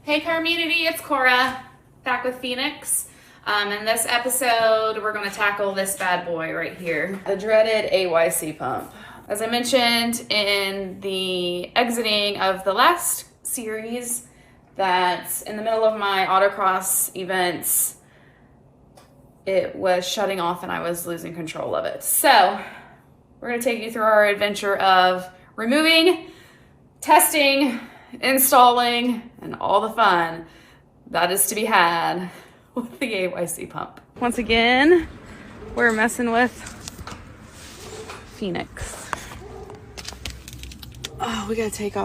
Hey Carmmunity, it's Cora, back with Phoenix. In this episode, we're going to tackle this bad boy right here, the dreaded AYC pump. As I mentioned in the exiting of the last series, that in the middle of my autocross events, it was shutting off and I was losing control of it. So we're going to take you through our adventure of removing, testing, installing, and all the fun that is to be had with the AYC pump. Once again, we're messing with Phoenix. Oh, we gotta taking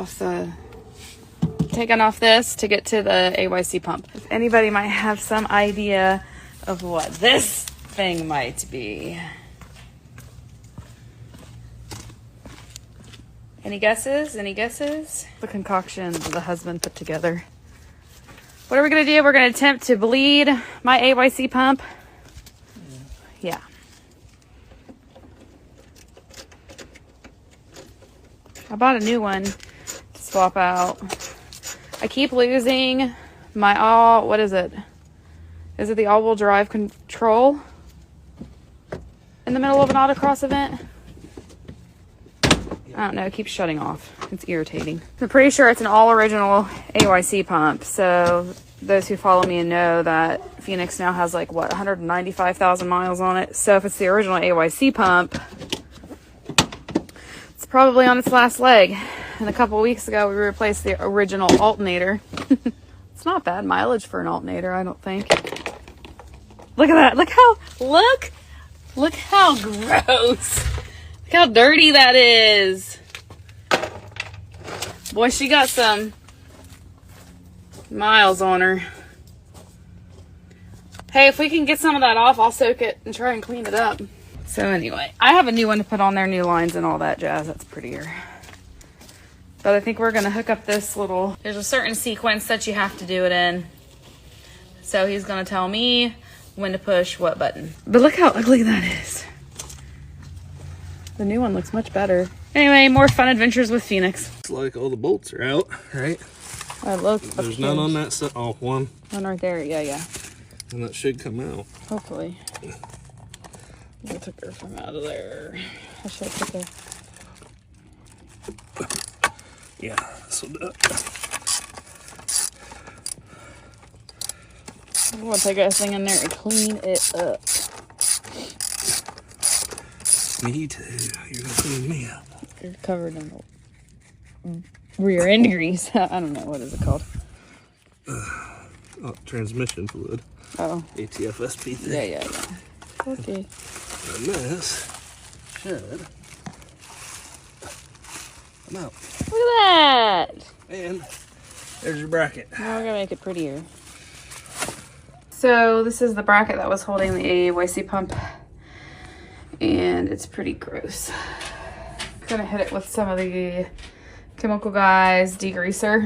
off this to get to the AYC pump. If anybody might have some idea of what this thing might be. Any guesses? Any guesses? The concoction the husband put together. What are we gonna do? We're gonna attempt to bleed my AYC pump. Yeah. I bought a new one to swap out. I keep losing my what is it? Is it the all-wheel drive control? In the middle of an autocross event? I don't know, it keeps shutting off. It's irritating. I'm pretty sure it's an all-original AYC pump. So those who follow me know that Phoenix now has like, what, 195,000 miles on it. So if it's the original AYC pump, it's probably on its last leg. And a couple weeks ago, we replaced the original alternator. It's not bad mileage for an alternator, I don't think. Look at that. Look how gross. Look how dirty that is. Boy, she got some miles on her. Hey, if we can get some of that off, I'll soak it and try and clean it up. So anyway, I have a new one to put on there, new lines and all that jazz. That's prettier. But I think we're going to hook up this little... There's a certain sequence that you have to do it in. So he's going to tell me when to push what button. But look how ugly that is. The new one looks much better. Anyway, more fun adventures with Phoenix. Looks like all the bolts are out, right? Look. There's none on that set. Oh, one. One right there. Yeah. And that should come out. Hopefully. I took her from out of there. I should have took her. Yeah, this will do it. I'm going to take that thing in there and clean it up. Me too. You're going to clean me up. You're covered in rear end grease. I don't know. What is it called? Transmission fluid. Oh. ATF-SP3. Yeah. Okay. And this should come out. Look at that. And there's your bracket. Now we're going to make it prettier. So this is the bracket that was holding the AYC pump. And it's pretty gross. I'm gonna hit it with some of the Chemical Guys degreaser.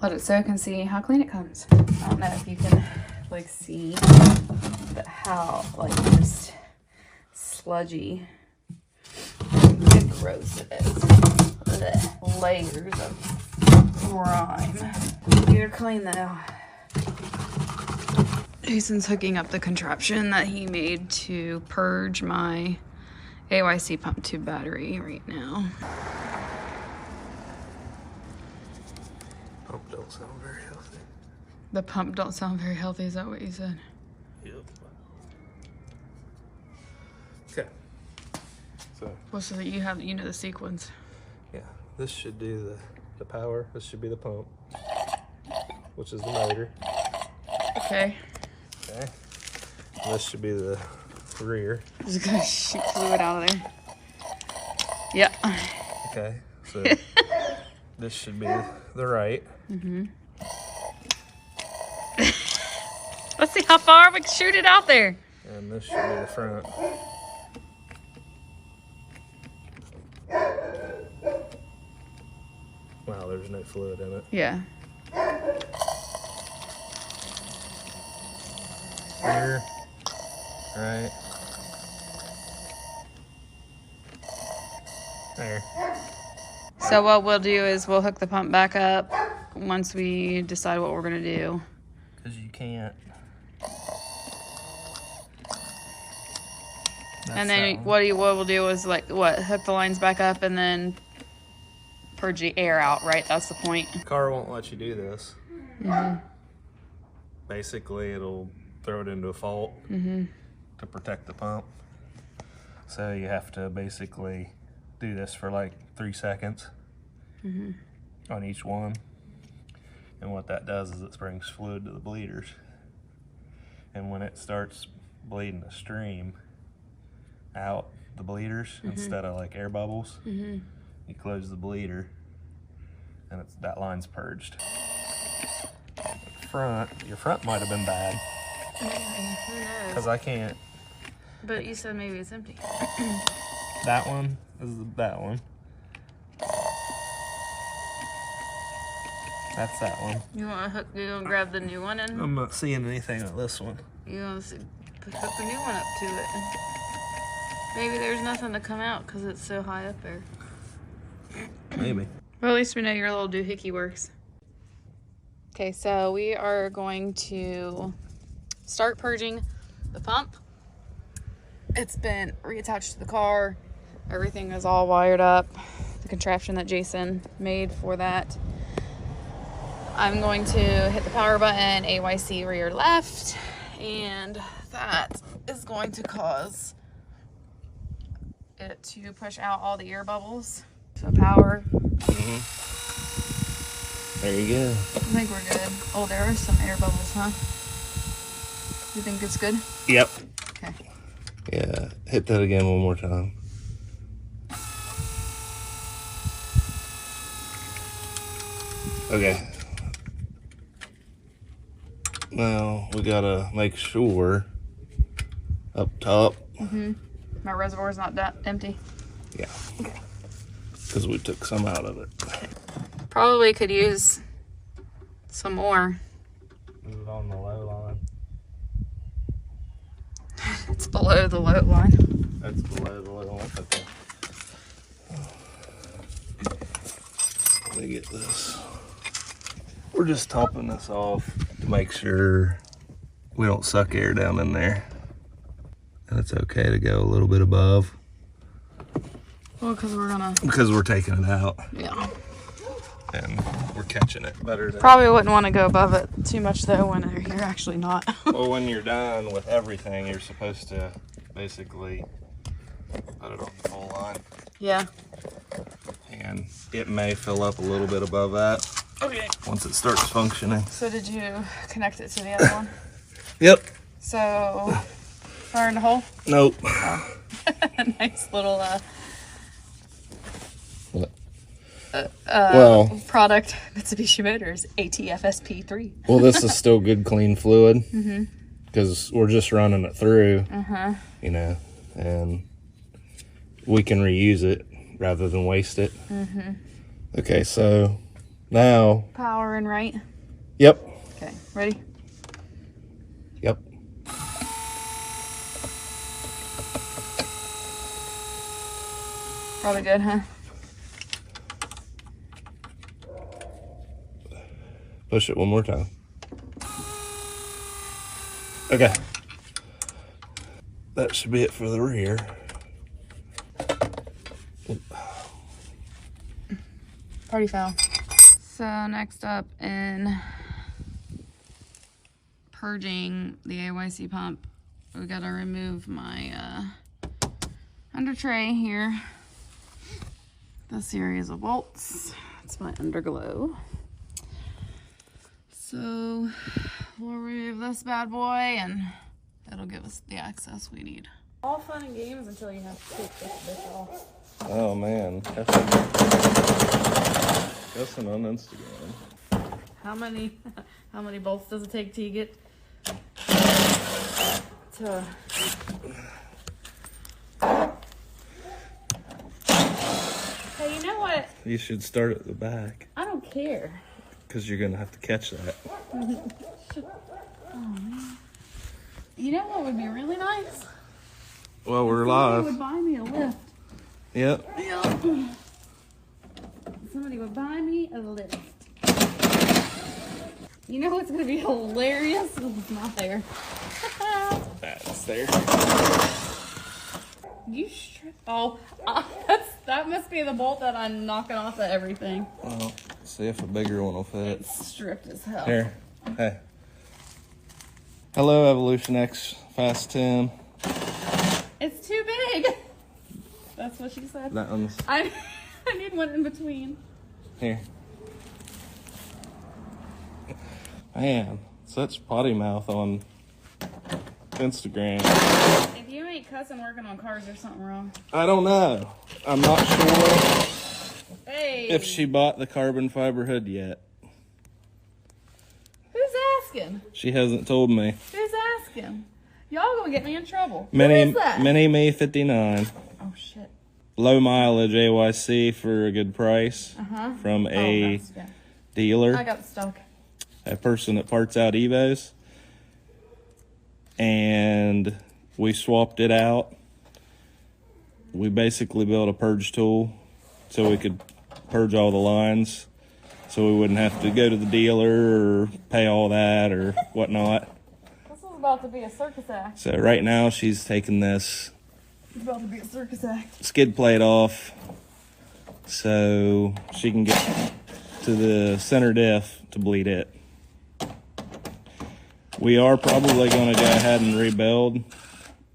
Let it soak and see how clean it comes. I don't know if you can like see, but how like just sludgy and gross it is. Ugh. Layers of grime. You're clean though. Jason's hooking up the contraption that he made to purge my AYC pump tube battery right now. Pump don't sound very healthy. The pump don't sound very healthy, is that what you said? Yep. Okay. So. Well, so that you have, you know the sequence. Yeah, this should do the power. This should be the pump, which is the motor. Okay. Okay. And this should be the rear. Just gonna shoot fluid out of there. Yep. Okay. So this should be the right. Mm-hmm. Let's see how far we can shoot it out there. And this should be the front. Wow, there's no fluid in it. Yeah. Here, right, there. So what we'll do is we'll hook the pump back up back once we decide what we're gonna do. Because you can't. And then what we'll do is hook the lines back up and then purge the air out, right? That's the point. Car won't let you do this. Mm-hmm. Basically, it'll throw it into a fault to protect the pump. So you have to basically do this for like 3 seconds on each one. And what that does is it springs fluid to the bleeders. And when it starts bleeding a stream out the bleeders instead of like air bubbles, you close the bleeder and that line's purged. Your front might have been bad. Maybe. Who knows? Because I can't. But you said maybe it's empty. That one is that one. That's that one. You want to grab the new one and I'm not seeing anything on this one. you want to hook the new one up to it. Maybe there's nothing to come out because it's so high up there. Maybe. Well, at least we know your little doohickey works. Okay, so we are going to start purging the pump. It's been reattached to the car. Everything is all wired up. The contraption that Jason made for that. I'm going to hit the power button, AYC rear left, and that is going to cause it to push out all the air bubbles. So power. There you go. I think we're good. Oh, there are some air bubbles, huh? You think it's good? Yep. Okay. Yeah, hit that again one more time. Okay. Now we gotta make sure up top. My reservoir is not empty. Yeah. Okay. Because we took some out of it. Probably could use some more. Is it on the low line? It's below the low line. That's below the low line. Okay. Let me get this. We're just topping this off to make sure we don't suck air down in there. And it's okay to go a little bit above. Well, because we're taking it out. Yeah. And we're catching it better than... Probably wouldn't want to go above it too much though when you're actually not. Well, when you're done with everything, you're supposed to basically put it on the full line. Yeah. And it may fill up a little bit above that. Okay. Once it starts functioning. So did you connect it to the other one? Yep. So, fire in the hole? Nope. Oh. Nice little well, product, Mitsubishi Motors ATFSP3. Well, this is still good, clean fluid. Because we're just running it through, you know, and we can reuse it rather than waste it. Okay, so now... Power in right? Yep. Okay, ready? Yep. Probably good, huh? Push it one more time. Okay. That should be it for the rear. Party foul. So next up in purging the AYC pump, we gotta remove my under tray here. The series of bolts. It's my underglow. So we'll remove this bad boy and it'll give us the access we need. All fun and games until you have to take this bitch off. Oh man, that's an on Instagram. How many bolts does it take to get to? Hey, you know what? You should start at the back. I don't care. Because you're going to have to catch that. Oh, man. You know what would be really nice? Well, we're Somebody live. would buy me a lift. Yep. Somebody would buy me a lift. You know what's gonna be hilarious? It's not there. That's there. You stripped. Oh, that must be the bolt that I'm knocking off of everything. Well, see if a bigger one will fit. It's stripped as hell. Here. Hey. Hello, EvoPhoenix Fast 10. It's too big. That's what she said. That one's I need one in between. here. Man, such potty mouth on Instagram. If you ain't cussing working on cars, there's something wrong. I don't know. I'm not sure Hey. if she bought the carbon fiber hood yet. Who's asking? She hasn't told me. Who's asking? Y'all gonna get me in trouble. Who Mini is that? Me 59. Oh shit. Low mileage AYC for a good price from a dealer. I got stuck. A person that parts out Evos, and we swapped it out. We basically built a purge tool so we could purge all the lines, so we wouldn't have to go to the dealer or pay all that or whatnot. This is about to be a circus act. So right now she's taking this It's about to be a circus act. skid plate off so she can get to the center diff to bleed it. We are probably going to go ahead and rebuild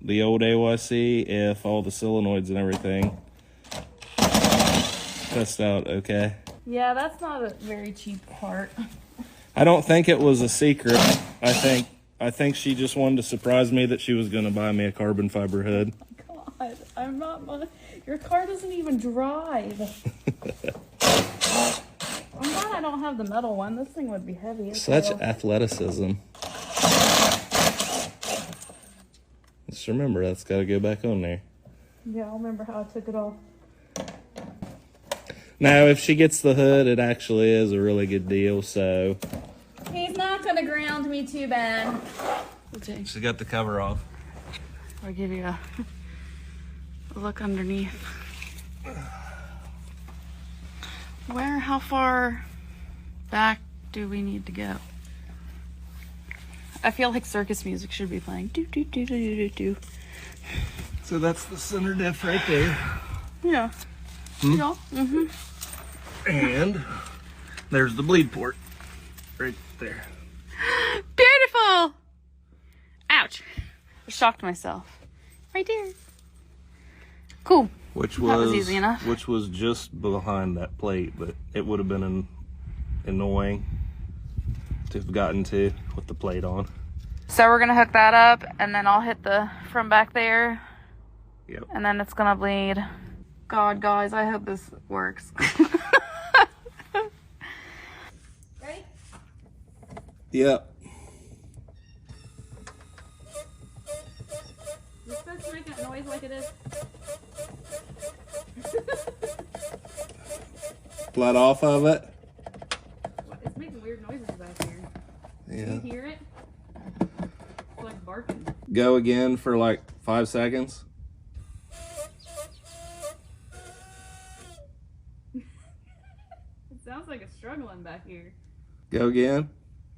the old AYC if all the solenoids and everything test out okay. Yeah, that's not a very cheap part. I don't think it was a secret. I think she just wanted to surprise me that she was going to buy me a carbon fiber hood. God, I'm not. Your car doesn't even drive. I'm glad I don't have the metal one. This thing would be heavy as Such hell. athleticism. Just remember, that's got to go back on there. Yeah, I'll remember how I took it off. Now, if she gets the hood, it actually is a really good deal, so... He's not gonna ground me too bad. She got the cover off. I'll give you a look underneath. How far back do we need to go? I feel like circus music should be playing. Do, do, do, do, do, do. So that's the center diff right there. Yeah. Yeah. Mm-hmm. And there's the bleed port right there. Beautiful! Ouch. I shocked myself. Right there. Cool. Which That was easy enough. Which was just behind that plate, but it would have been annoying to have gotten to with the plate on. So we're gonna hook that up, and then I'll hit the from back there. Yep. And then it's gonna bleed. God, guys, I hope this works. Ready? Yep. You're supposed to make that noise like it is. Blood off of it. It's making weird noises back here. Yeah. Can you hear it? It's like barking. Go again for like 5 seconds. It sounds like it's struggling back here. Go again.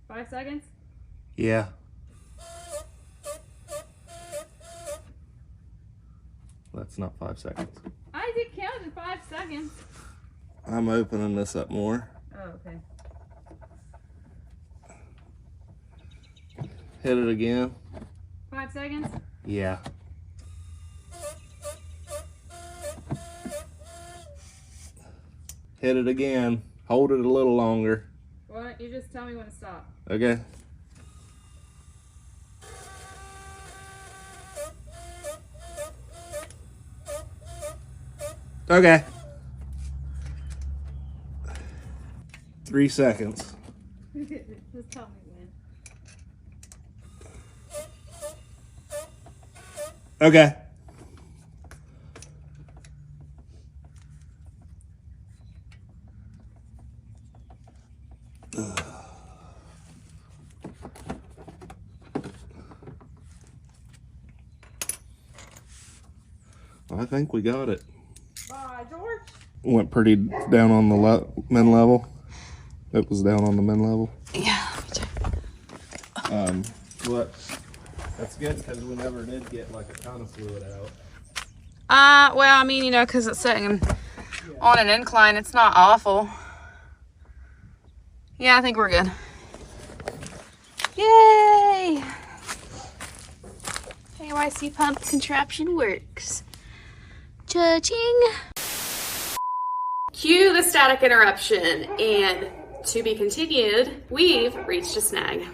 5 seconds? Yeah. That's not 5 seconds. I did count in 5 seconds. I'm opening this up more. Oh, okay. Hit it again. 5 seconds? Yeah. Hit it again. Hold it a little longer. Why don't you just tell me when to stop? Okay. Okay. 3 seconds. Just tell me when. Okay. I think we got it. Bye, George. Went pretty down on the min level. It was down on the min level. Yeah, But that's good because we never did get like a ton of fluid out. Well, I mean, you know, because it's sitting on an incline, it's not awful. Yeah, I think we're good. Yay! AYC pump contraption works. Cha-ching! Cue the static interruption, and to be continued, we've reached a snag.